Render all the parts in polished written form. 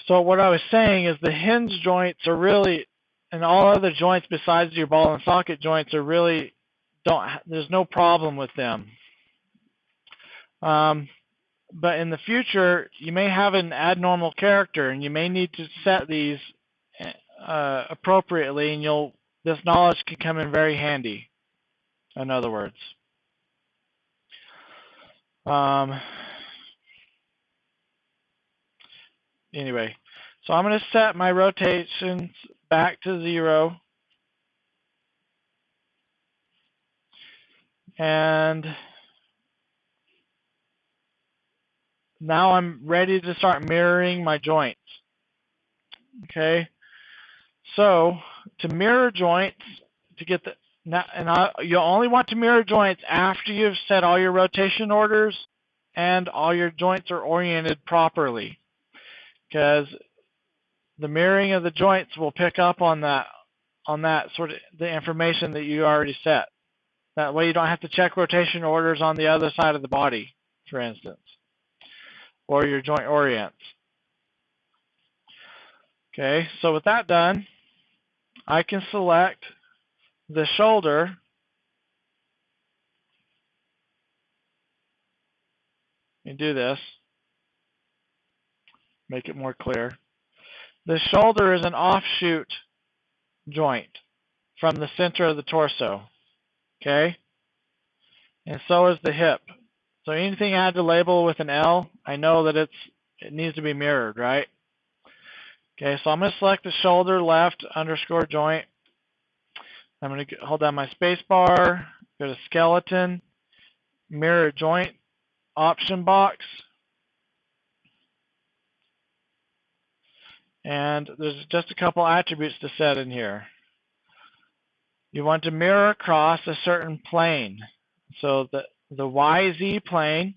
So what I was saying is the hinge joints are really, and all other joints besides your ball and socket joints are really, there's no problem with them. But in the future, you may have an abnormal character, and you may need to set these appropriately, and this knowledge can come in very handy. In other words, anyway, so I'm going to set my rotations back to 0, and now I'm ready to start mirroring my joints. Okay, so to mirror joints, to get the you'll only want to mirror joints after you've set all your rotation orders and all your joints are oriented properly, because the mirroring of the joints will pick up on that sort of the information that you already set. That way you don't have to check rotation orders on the other side of the body, for instance, or your joint orients. Okay, so with that done, I can select the shoulder and do this, make it more clear. The shoulder is an offshoot joint from the center of the torso, okay? And so is the hip. So anything I had to label with an L, I know that it needs to be mirrored, right? Okay, so I'm going to select the shoulder left underscore joint. I'm going to hold down my space bar, go to skeleton, mirror joint option box. And there's just a couple attributes to set in here. You want to mirror across a certain plane. So the YZ plane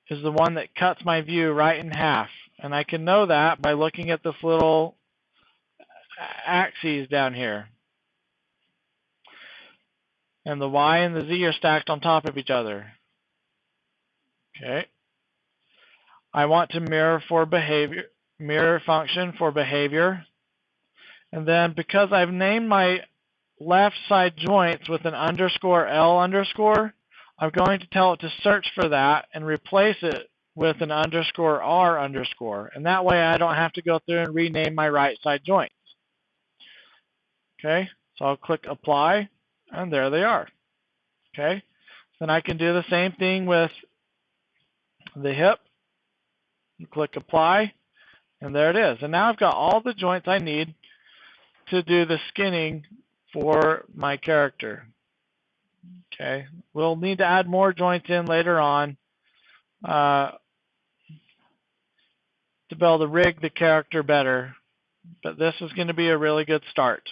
is the one that cuts my view right in half. And I can know that by looking at this little axes down here. And the Y and the Z are stacked on top of each other. Okay. I want to mirror for behavior, mirror function for behavior. And then because I've named my left side joints with an underscore L underscore, I'm going to tell it to search for that and replace it with an underscore R underscore. And that way I don't have to go through and rename my right side joints. Okay, so I'll click apply, and there they are. Okay, then I can do the same thing with the hip. Click apply, and there it is. And now I've got all the joints I need to do the skinning for my character. Okay, we'll need to add more joints in later on to be able to rig the character better, but this is going to be a really good start.